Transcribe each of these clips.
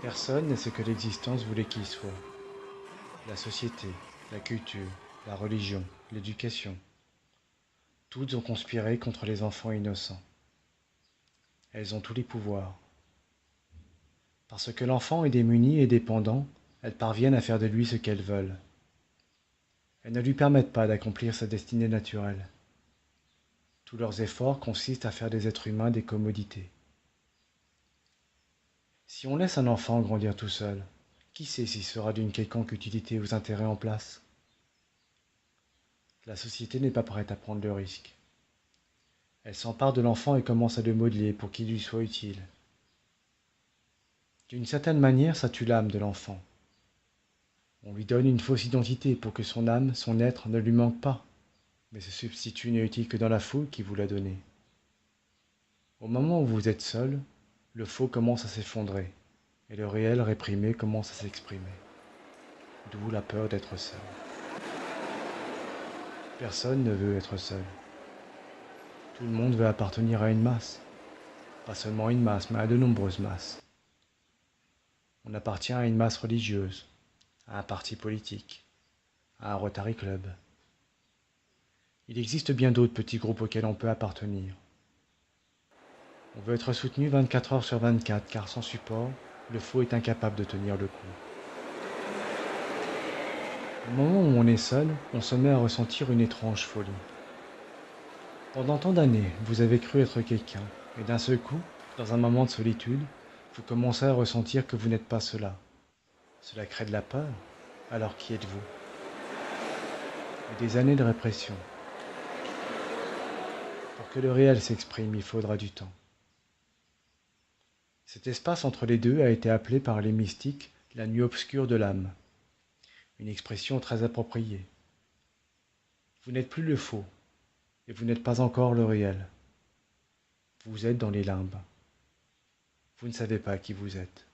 Personne n'est ce que l'existence voulait qu'il soit. La société, la culture, la religion, l'éducation, toutes ont conspiré contre les enfants innocents. Elles ont tous les pouvoirs. Parce que l'enfant est démuni et dépendant, elles parviennent à faire de lui ce qu'elles veulent. Elles ne lui permettent pas d'accomplir sa destinée naturelle. Tous leurs efforts consistent à faire des êtres humains des commodités. Si on laisse un enfant grandir tout seul, qui sait s'il sera d'une quelconque utilité aux intérêts en place? La société n'est pas prête à prendre le risque. Elle s'empare de l'enfant et commence à le modeler pour qu'il lui soit utile. D'une certaine manière, ça tue l'âme de l'enfant. On lui donne une fausse identité pour que son âme, son être, ne lui manque pas, mais ce substitut n'est utile que dans la foule qui vous l'a donné. Au moment où vous êtes seul, le faux commence à s'effondrer, et le réel réprimé commence à s'exprimer. D'où la peur d'être seul. Personne ne veut être seul. Tout le monde veut appartenir à une masse. Pas seulement une masse, mais à de nombreuses masses. On appartient à une masse religieuse, à un parti politique, à un Rotary Club. Il existe bien d'autres petits groupes auxquels on peut appartenir. On veut être soutenu 24 heures sur 24, car sans support, le faux est incapable de tenir le coup. Au moment où on est seul, on se met à ressentir une étrange folie. Pendant tant d'années, vous avez cru être quelqu'un, et d'un seul coup, dans un moment de solitude, vous commencez à ressentir que vous n'êtes pas cela. Cela crée de la peur. Alors qui êtes-vous? Et des années de répression. Pour que le réel s'exprime, il faudra du temps. Cet espace entre les deux a été appelé par les mystiques la nuit obscure de l'âme. Une expression très appropriée. Vous n'êtes plus le faux, et vous n'êtes pas encore le réel. Vous êtes dans les limbes. Vous ne savez pas qui vous êtes.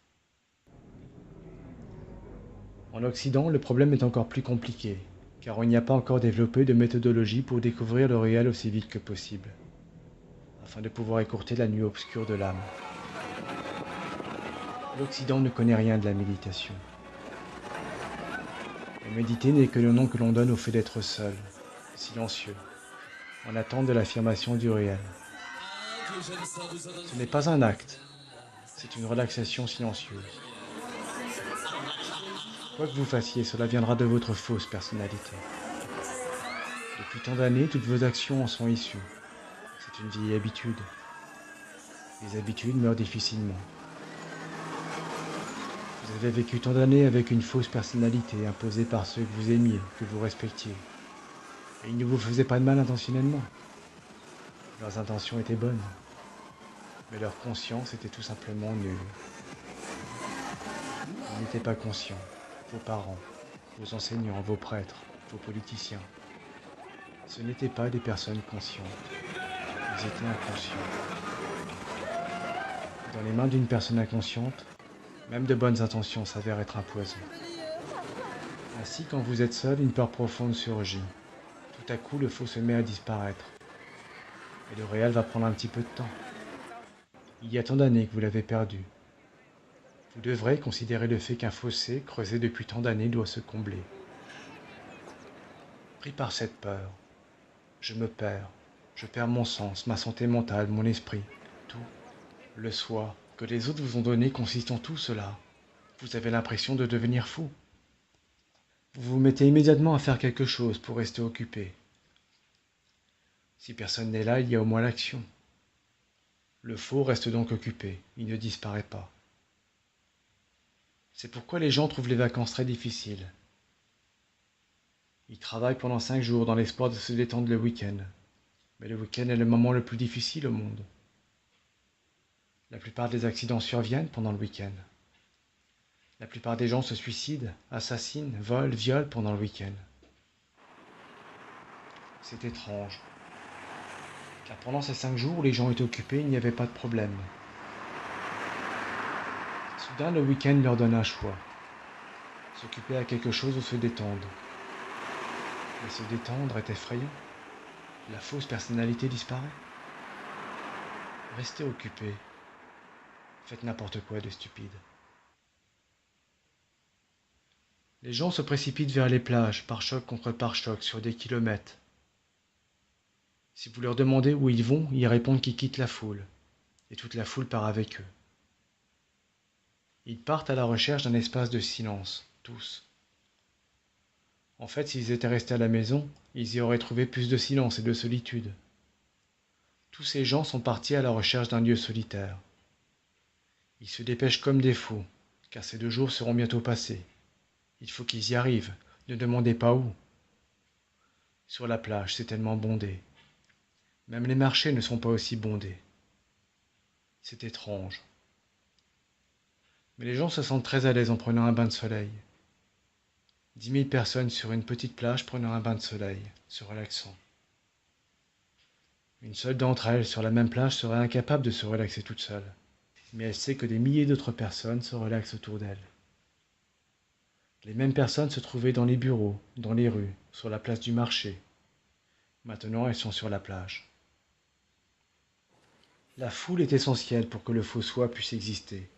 En Occident, le problème est encore plus compliqué, car on n'y a pas encore développé de méthodologie pour découvrir le réel aussi vite que possible, afin de pouvoir écourter la nuit obscure de l'âme. L'Occident ne connaît rien de la méditation. Et méditer n'est que le nom que l'on donne au fait d'être seul, silencieux, en attente de l'affirmation du réel. Ce n'est pas un acte, c'est une relaxation silencieuse. Quoi que vous fassiez, cela viendra de votre fausse personnalité. Depuis tant d'années, toutes vos actions en sont issues. C'est une vieille habitude. Les habitudes meurent difficilement. Vous avez vécu tant d'années avec une fausse personnalité imposée par ceux que vous aimiez, que vous respectiez. Et ils ne vous faisaient pas de mal intentionnellement. Leurs intentions étaient bonnes. Mais leur conscience était tout simplement nulle. Ils n'étaient pas conscients. Vos parents, vos enseignants, vos prêtres, vos politiciens. Ce n'étaient pas des personnes conscientes. Ils étaient inconscients. Dans les mains d'une personne inconsciente, même de bonnes intentions s'avèrent être un poison. Ainsi, quand vous êtes seul, une peur profonde surgit. Tout à coup, le faux se met à disparaître. Et le réel va prendre un petit peu de temps. Il y a tant d'années que vous l'avez perdu. Vous devrez considérer le fait qu'un fossé, creusé depuis tant d'années, doit se combler. Pris par cette peur, je me perds. Je perds mon sens, ma santé mentale, mon esprit, tout. Le soi que les autres vous ont donné consiste en tout cela. Vous avez l'impression de devenir fou. Vous vous mettez immédiatement à faire quelque chose pour rester occupé. Si personne n'est là, il y a au moins l'action. Le faux reste donc occupé, il ne disparaît pas. C'est pourquoi les gens trouvent les vacances très difficiles. Ils travaillent pendant 5 jours dans l'espoir de se détendre le week-end. Mais le week-end est le moment le plus difficile au monde. La plupart des accidents surviennent pendant le week-end. La plupart des gens se suicident, assassinent, volent, violent pendant le week-end. C'est étrange. Car pendant ces 5 jours où les gens étaient occupés, il n'y avait pas de problème. Soudain, le week-end leur donne un choix. S'occuper à quelque chose ou se détendre. Mais se détendre est effrayant. La fausse personnalité disparaît. Restez occupé. Faites n'importe quoi de stupide. Les gens se précipitent vers les plages, pare-choc contre pare-choc, sur des kilomètres. Si vous leur demandez où ils vont, ils répondent qu'ils quittent la foule, et toute la foule part avec eux. Ils partent à la recherche d'un espace de silence, tous. En fait, s'ils étaient restés à la maison, ils y auraient trouvé plus de silence et de solitude. Tous ces gens sont partis à la recherche d'un lieu solitaire. Ils se dépêchent comme des fous, car ces 2 jours seront bientôt passés. Il faut qu'ils y arrivent, ne demandez pas où. Sur la plage, c'est tellement bondé. Même les marchés ne sont pas aussi bondés. C'est étrange. Mais les gens se sentent très à l'aise en prenant un bain de soleil. 10 000 personnes sur une petite plage prenant un bain de soleil, se relaxant. Une seule d'entre elles sur la même plage serait incapable de se relaxer toute seule, mais elle sait que des milliers d'autres personnes se relaxent autour d'elle. Les mêmes personnes se trouvaient dans les bureaux, dans les rues, sur la place du marché. Maintenant, elles sont sur la plage. La foule est essentielle pour que le faux soi puisse exister.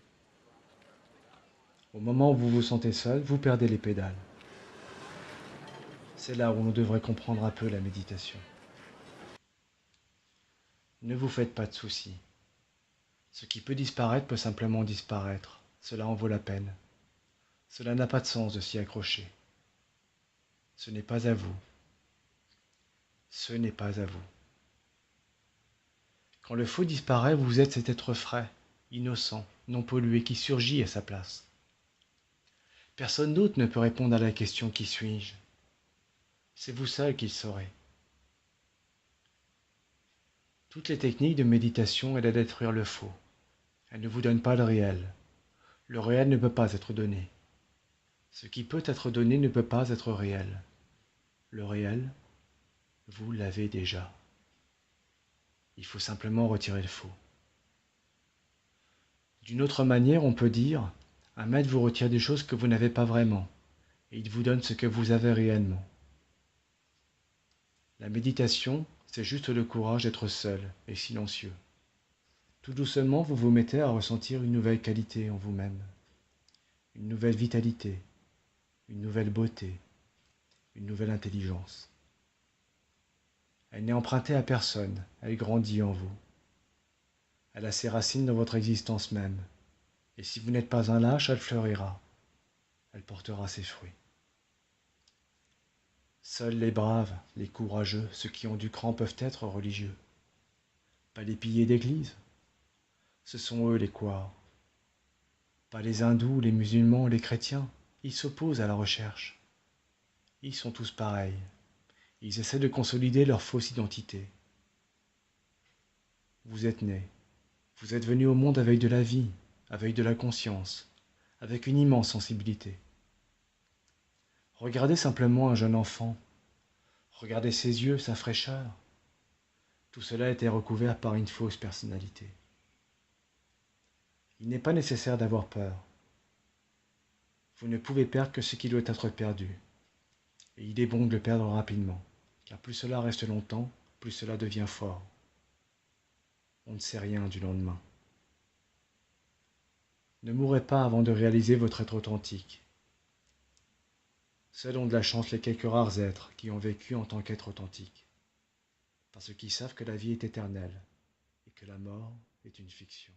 Au moment où vous vous sentez seul, vous perdez les pédales. C'est là où on devrait comprendre un peu la méditation. Ne vous faites pas de soucis. Ce qui peut disparaître peut simplement disparaître. Cela en vaut la peine. Cela n'a pas de sens de s'y accrocher. Ce n'est pas à vous. Ce n'est pas à vous. Quand le faux disparaît, vous êtes cet être frais, innocent, non pollué qui surgit à sa place. Personne d'autre ne peut répondre à la question qui suis-je. C'est vous seul qui le saurez. Toutes les techniques de méditation aident à détruire le faux. Elles ne vous donnent pas le réel. Le réel ne peut pas être donné. Ce qui peut être donné ne peut pas être réel. Le réel, vous l'avez déjà. Il faut simplement retirer le faux. D'une autre manière, on peut dire, un maître vous retire des choses que vous n'avez pas vraiment, et il vous donne ce que vous avez réellement. La méditation, c'est juste le courage d'être seul et silencieux. Tout doucement, vous vous mettez à ressentir une nouvelle qualité en vous-même, une nouvelle vitalité, une nouvelle beauté, une nouvelle intelligence. Elle n'est empruntée à personne, elle grandit en vous. Elle a ses racines dans votre existence même, et si vous n'êtes pas un lâche, elle fleurira, elle portera ses fruits. Seuls les braves, les courageux, ceux qui ont du cran peuvent être religieux. Pas les piliers d'église, ce sont eux les couards. Pas les hindous, les musulmans, les chrétiens, ils s'opposent à la recherche. Ils sont tous pareils. Ils essaient de consolider leur fausse identité. Vous êtes né. Vous êtes venu au monde avec de la vie, avec de la conscience, avec une immense sensibilité. Regardez simplement un jeune enfant. Regardez ses yeux, sa fraîcheur. Tout cela était recouvert par une fausse personnalité. Il n'est pas nécessaire d'avoir peur. Vous ne pouvez perdre que ce qui doit être perdu. Et il est bon de le perdre rapidement, car plus cela reste longtemps, plus cela devient fort. On ne sait rien du lendemain. Ne mourrez pas avant de réaliser votre être authentique. Seuls ont de la chance les quelques rares êtres qui ont vécu en tant qu'être authentique, parce qu'ils savent que la vie est éternelle et que la mort est une fiction.